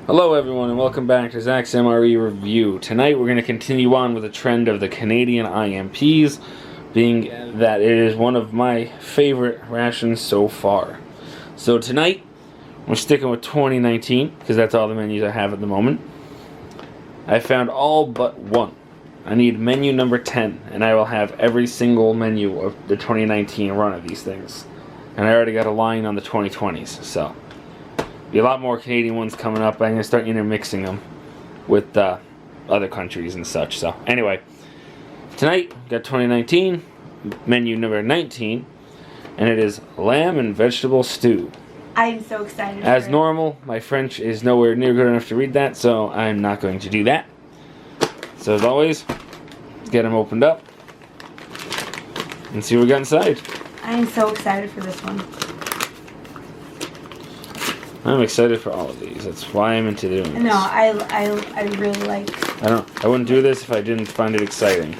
Hello everyone and welcome back to Zack's MRE Review. Tonight we're going to continue on with the trend of the Canadian IMPs, being that it is one of my favorite rations so far. So tonight we're sticking with 2019 because that's all the menus I have at the moment. I found all but one. I need menu number 10 and I will have every single menu of the 2019 run of these things. And I already got a line on the 2020s, so be a lot more Canadian ones coming up. I'm going to start intermixing them with other countries and such. So anyway, tonight we got 2019, menu number 19, and it is lamb and vegetable stew. I am so excited. As normal, my French is nowhere near good enough to read that, so I'm not going to do that. So as always, let's get them opened up and see what we got inside. I am so excited for this one. I'm excited for all of these. That's why I'm into doing this. No, I really like. I wouldn't do this if I didn't find it exciting.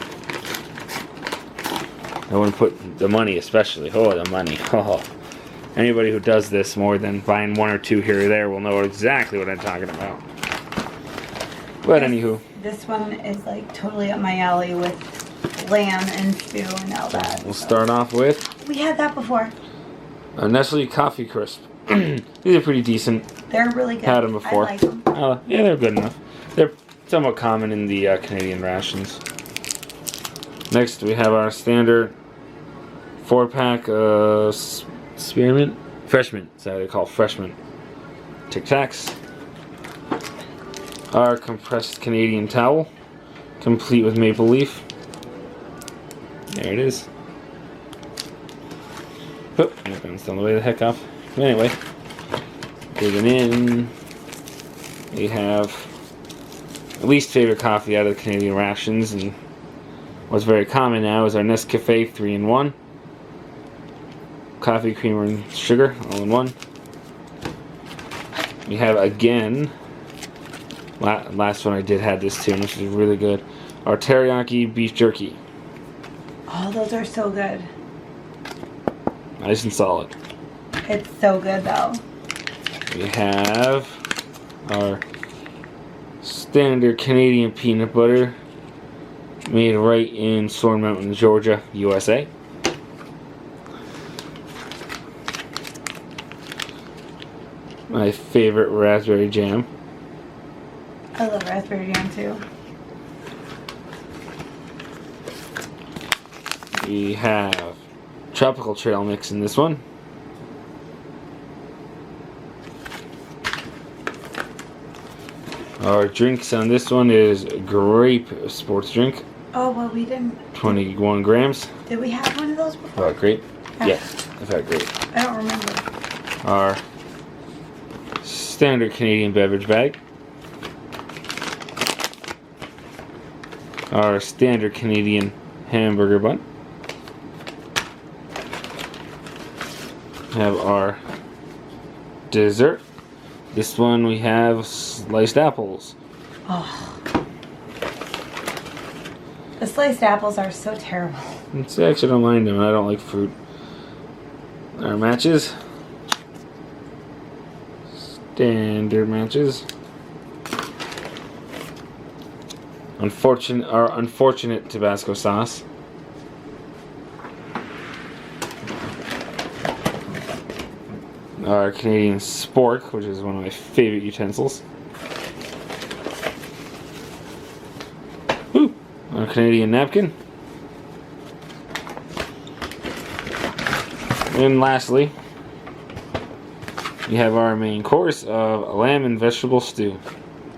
I wouldn't put the money, especially. Oh, the money. Oh. Anybody who does this more than buying one or two here or there will know exactly what I'm talking about. But anywho, this one is like totally up my alley with lamb and stew and all that. We'll start off with. We had that before. A Nestle Coffee Crisp. These are pretty decent. They're really good. Had them before. I like them. Yeah, they're good enough. They're somewhat common in the Canadian rations. Next, we have our standard 4-pack spearmint, freshman. Is that what they call freshman? Tic Tacs. Our compressed Canadian towel, complete with maple leaf. There it is. Oop, I'm going to stand the way the heck off. Anyway, digging in, we have least favorite coffee out of the Canadian rations, and what's very common now is our Nescafe 3-in-1, coffee, creamer, and sugar all in one. We have again, last one I did had this too, which is really good, our teriyaki beef jerky. Oh, those are so good. Nice and solid. It's so good though. We have our standard Canadian peanut butter made right in Sword Mountain, Georgia, USA. My favorite raspberry jam. I love raspberry jam too. We have tropical trail mix in this one. Our drinks on this one is grape sports drink. Oh, well, we didn't. 21 grams. Did we have one of those before? Grape? Yeah, I've had grape. I don't remember. Our standard Canadian beverage bag. Our standard Canadian hamburger bun. We have our dessert. This one we have sliced apples. Oh. The sliced apples are so terrible. I actually don't mind them. I don't like fruit. Our matches. Standard matches. Our unfortunate Tabasco sauce. Our Canadian spork, which is one of my favorite utensils. Woo! Our Canadian napkin. And lastly, we have our main course of lamb and vegetable stew.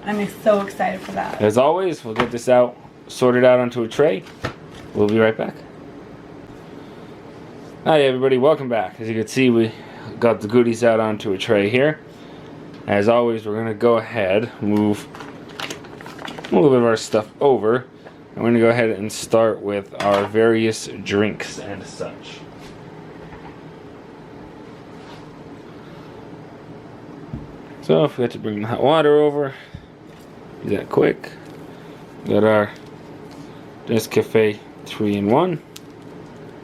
I'm so excited for that. As always, we'll get this out, sorted out onto a tray. We'll be right back. Hi everybody, welcome back. As you can see, we got the goodies out onto a tray here. As always, we're going to go ahead, move a little bit of our stuff over. I'm going to go ahead and start with our various drinks and such. So, if we have to bring the hot water over, do that quick. Got our Nescafe 3-in-1.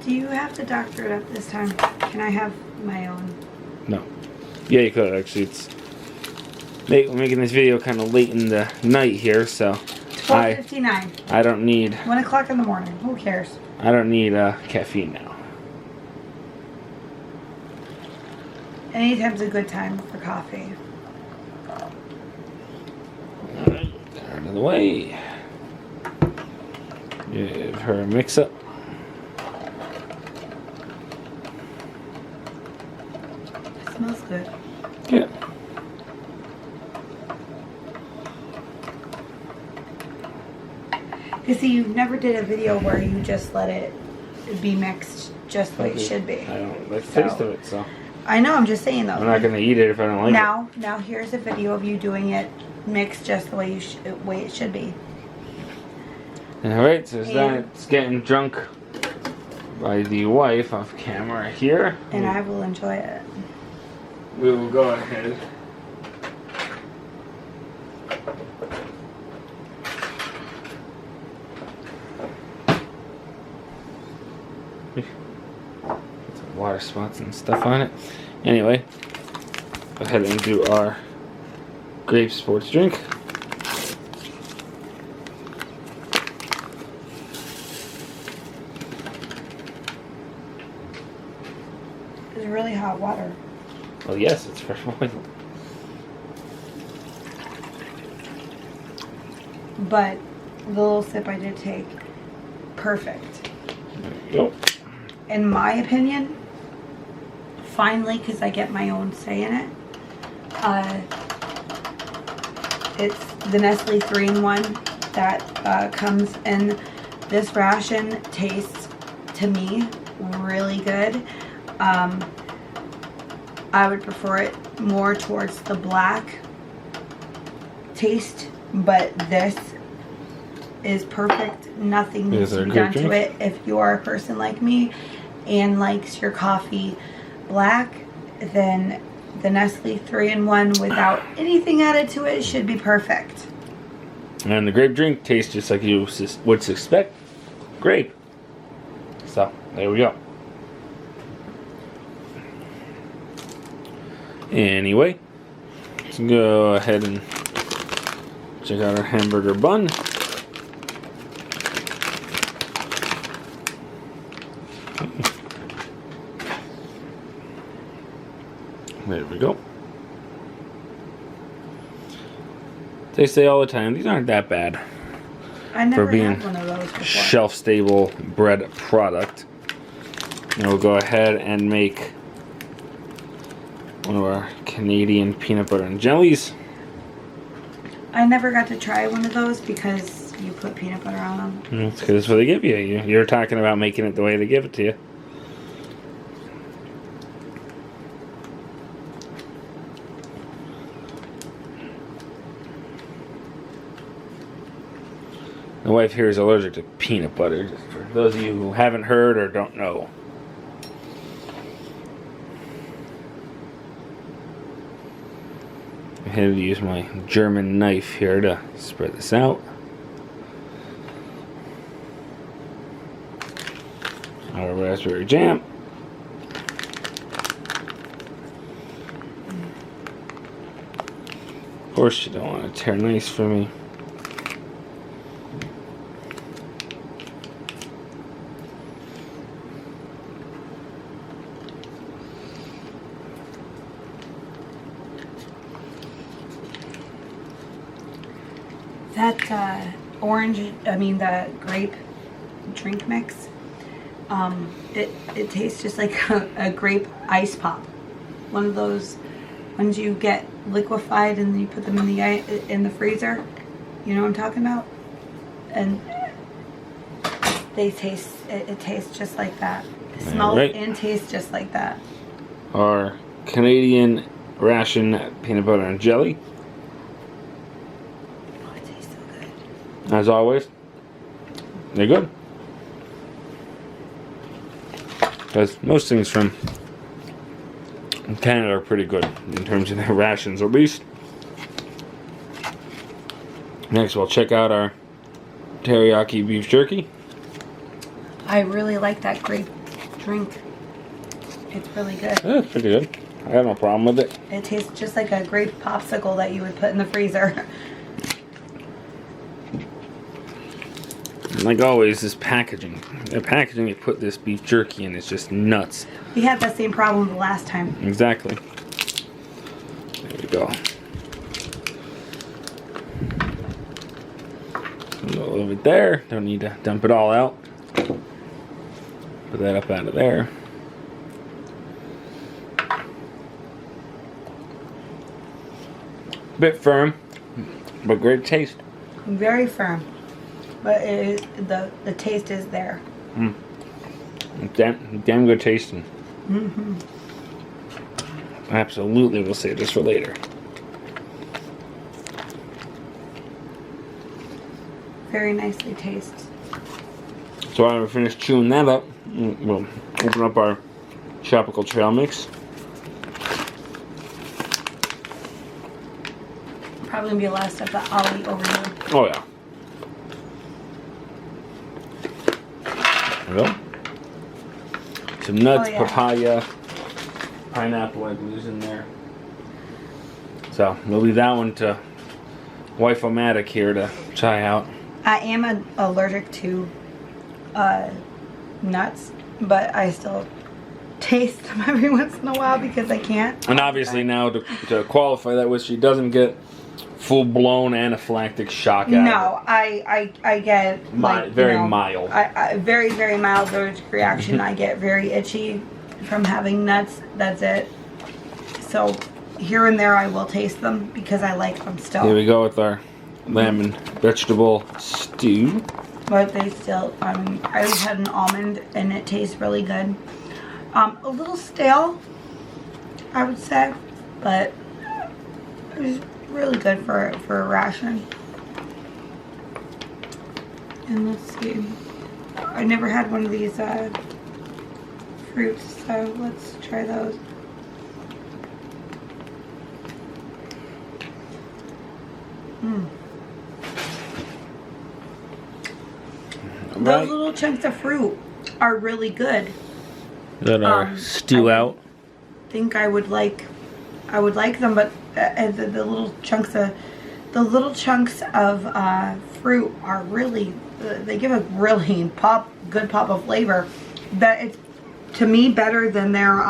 Do you have to doctor it up this time? Can I have my own? No. Yeah, you could actually. we're making this video kind of late in the night here, so 12:59. I don't need 1 o'clock in the morning. Who cares? I don't need caffeine now. Anytime's a good time for coffee. Alright, out of the way. Give her a mix up. It smells good. Yeah. You see, you never did a video where you just let it be mixed just the way it should be. I don't like the taste of it, so I know, I'm just saying though. I'm not gonna eat it if I don't like it. Now here's a video of you doing it mixed just the way it should be. Alright, so that's getting drunk by the wife off camera here. And I will enjoy it. We will go ahead. Some water spots and stuff on it. Anyway, go ahead and do our grape sports drink. It's really hot water. Well, yes, it's fresh water. But the little sip I did take, perfect. There you go. In my opinion, finally, because I get my own say in it, it's the Nestle 3-in-1 that comes in this ration. Tastes, to me, really good. I would prefer it more towards the black taste, but this is perfect. Nothing needs to be done to it. If you are a person like me and likes your coffee black, then the Nestle 3-in-1 without anything added to it should be perfect. And the grape drink tastes just like you would suspect. Grape. So, there we go. Anyway, let's go ahead and check out our hamburger bun. There we go. They say all the time, these aren't that bad I never for being had one of those before. shelf-stable bread product. And we'll go ahead and make one of our Canadian peanut butter and jellies. I never got to try one of those because you put peanut butter on them. That's because that's what they give you. You're talking about making it the way they give it to you. My wife here is allergic to peanut butter, just for those of you who haven't heard or don't know. I had to use my German knife here to spread this out. Our raspberry jam. Of course you don't want to tear nice for me. That the grape drink mix, it tastes just like a grape ice pop. One of those ones you get liquefied and you put them in the freezer. You know what I'm talking about? And it tastes just like that. It smells and tastes just like that. Our Canadian ration peanut butter and jelly. As always, they're good. Because most things from Canada are pretty good in terms of their rations, at least. Next, we'll check out our teriyaki beef jerky. I really like that grape drink. It's really good. Yeah, it's pretty good. I have no problem with it. It tastes just like a grape popsicle that you would put in the freezer. Like always, this packaging. The packaging they put this beef jerky in is just nuts. We had that same problem the last time. Exactly. There we go. A little bit there. Don't need to dump it all out. Put that up out of there. Bit firm, but great taste. Very firm. But it is, the taste is there. Damn good tasting. Absolutely, we'll save this for later. Very nicely tastes. So I'm gonna finish chewing that up. We'll open up our tropical trail mix. Probably gonna be a lot of stuff that I'll eat over here. Oh yeah. There we go. Some nuts, Oh, yeah. papaya, pineapple, I believe is in there. So we'll leave that one to Wife-O-Matic here to try out. I am allergic to nuts, but I still taste them every once in a while because I can't. And obviously now to qualify that with, she doesn't get full-blown anaphylactic shock out No, I get like, very mild. I very, very mild allergic reaction. I get very itchy from having nuts. That's it. So here and there I will taste them because I like them still. Here we go with our lamb and vegetable stew. But they still, I mean, I always had an almond and it tastes really good. A little stale, I would say, but it was really good for a ration. And let's see, I never had one of these fruits, so let's try those. Those little chunks of fruit are really good. Let our stew out. I think I would like them, but the little chunks of fruit are really, they give a really good pop of flavor. That it's, to me, better than their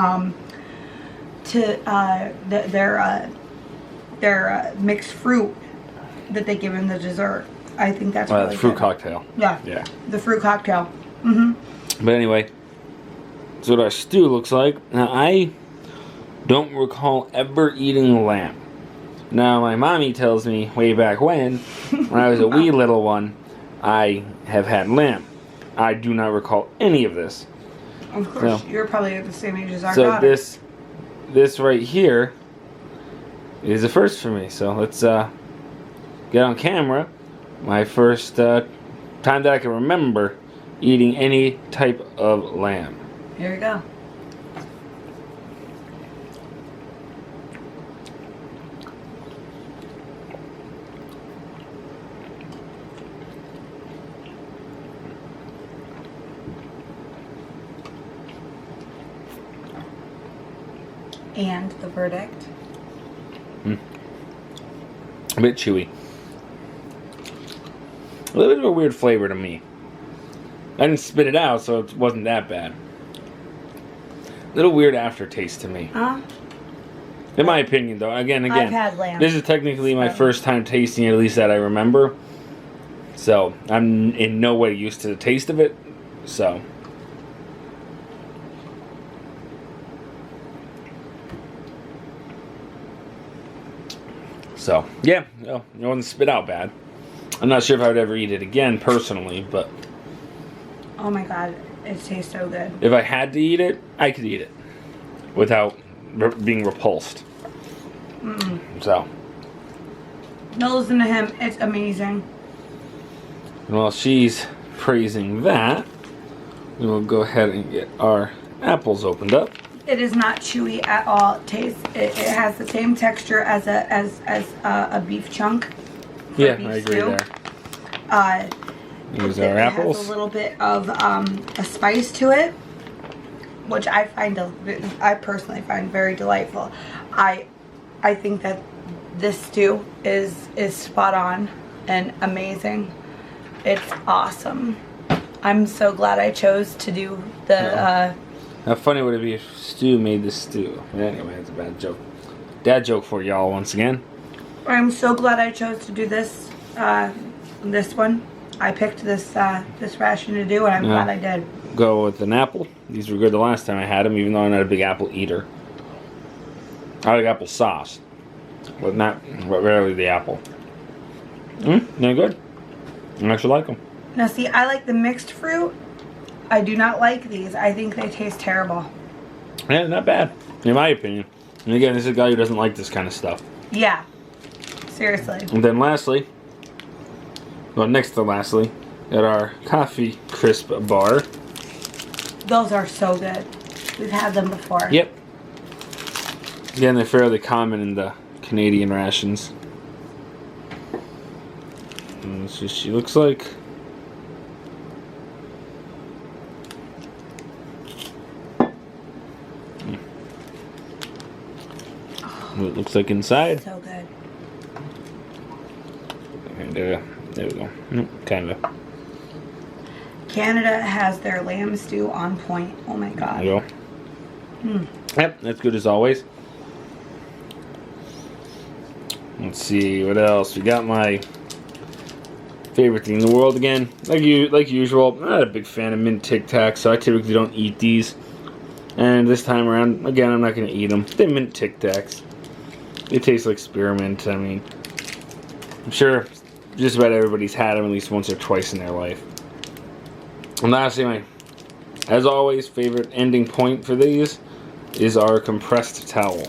mixed fruit that they give in the dessert. I think that's really the fruit good. cocktail. Yeah, the fruit cocktail. But anyway, that's what our stew looks like. Now, I don't recall ever eating lamb. Now, my mommy tells me way back when I was a wee little one, I have had lamb. I do not recall any of this. Of course, so, you're probably the same age as our so daughter. this right here is a first for me. So let's get on camera. My first time that I can remember eating any type of lamb. Here we go. And the verdict? A bit chewy. A little bit of a weird flavor to me. I didn't spit it out, so it wasn't that bad. A little weird aftertaste to me. In my opinion, though. Again, I've had lamb. This is technically my first time tasting it, at least that I remember. So, I'm in no way used to the taste of it. So. So, yeah. It wasn't spit out bad. I'm not sure if I would ever eat it again, personally, but... Oh my god, it tastes so good. If I had to eat it, I could eat it. Without being repulsed. So. No, listen to him. It's amazing. And while she's praising that, we will go ahead and get our apples opened up. It is not chewy at all. It has the same texture as a beef chunk. Yeah, beef I agree stew. there. Here's our apples. It has a little bit of a spice to it. which I personally find very delightful. I think that this stew is spot on and amazing. It's awesome. I'm so glad I chose to do the. How funny would it be if Stu made this stew? But anyway, it's a bad joke. Dad joke for y'all once again. I'm so glad I chose to do this. This one. I picked this this ration to do, and I'm glad I did. Go with an apple. These were good the last time I had them, even though I'm not a big apple eater. I like apple sauce, but rarely the apple. They're good. I actually like them. Now see, I like the mixed fruit. I do not like these. I think they taste terrible. Yeah, not bad, in my opinion. And again, this is a guy who doesn't like this kind of stuff. Yeah. Seriously. And then lastly, well, next to lastly, got our coffee crisp bar. Those are so good. We've had them before. Yep. Again, they're fairly common in the Canadian rations. And that's what she looks like. What it looks like inside. So good. And there we go. Kind of. Canada has their lamb stew on point. Oh my god. There you go. Yep, that's good as always. Let's see what else. We got my favorite thing in the world again. Like usual, I'm not a big fan of mint Tic Tacs, so I typically don't eat these. And this time around, again, I'm not going to eat them. They're mint Tic Tacs. They taste like spearmint. I mean, I'm sure just about everybody's had them at least once or twice in their life. And lastly, my, as always, favorite ending point for these is our compressed towel.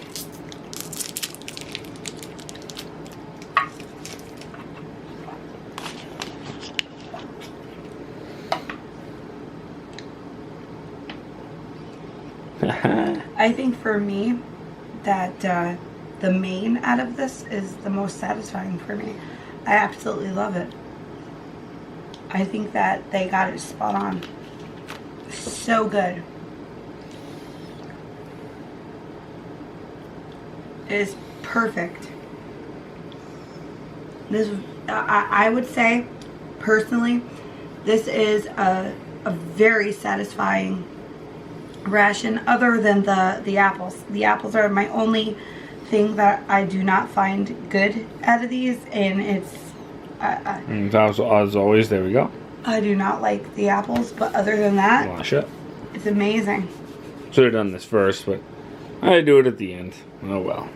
I think for me that the main out of this is the most satisfying for me. I absolutely love it. I think that they got it spot on. So good. It is perfect. This, I would say, personally, this is a very satisfying ration, other than the apples. The apples are my only thing that I do not find good out of these, and it's as always, there we go. I do not like the apples, but other than that, Wash it. it's amazing. Should have done this first, but I do it at the end. Oh well.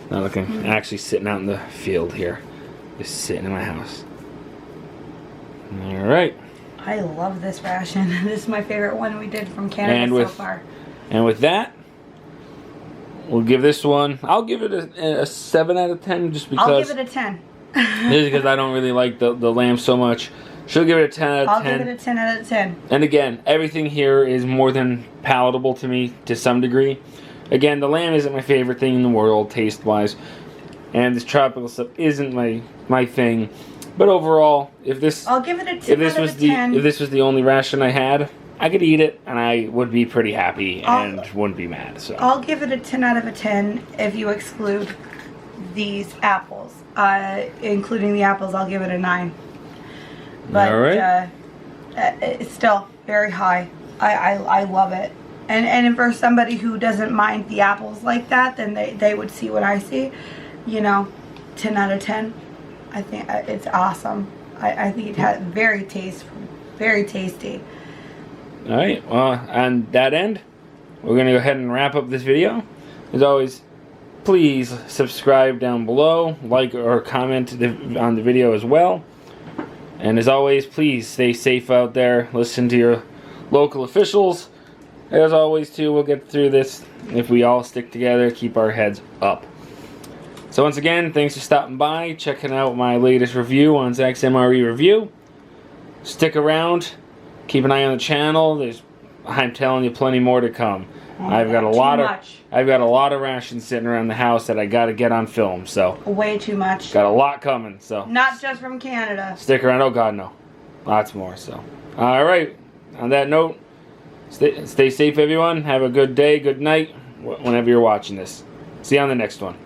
Not looking, actually sitting out in the field here, just sitting in my house. All right. I love this ration. This is my favorite one we did from Canada so far. And with that, we'll give this one, I'll give it a 7 out of 10 just because. I'll give it a 10. Just because I don't really like the lamb so much. She'll give it a 10 out of 10. I'll give it a 10 out of 10. And again, everything here is more than palatable to me to some degree. Again, the lamb isn't my favorite thing in the world, taste-wise. And this tropical stuff isn't my thing. But overall, I'll give it a 10 out of 10. If this was the only ration I had, I could eat it and I would be pretty happy and wouldn't be mad. So I'll give it a 10 out of 10 if you exclude these apples. Including the apples, I'll give it a 9. But all right. It's still very high. I love it. And for somebody who doesn't mind the apples like that, then they would see what I see. You know, 10 out of 10. I think it's awesome. I think it has very tasty. All right. Well, on that end, we're going to go ahead and wrap up this video. As always, please subscribe down below, like or comment on the video as well. And as always, please stay safe out there. Listen to your local officials. As always, too, we'll get through this if we all stick together, keep our heads up. So once again, thanks for stopping by, checking out my latest review on Zack's MRE Review. Stick around, keep an eye on the channel. I'm telling you, plenty more to come. I've got a lot of rations sitting around the house that I got to get on film. So way too much. Got a lot coming. So not just from Canada. Stick around. Oh God, no, lots more. So all right. On that note, Stay safe, everyone. Have a good day, good night, whenever you're watching this. See you on the next one.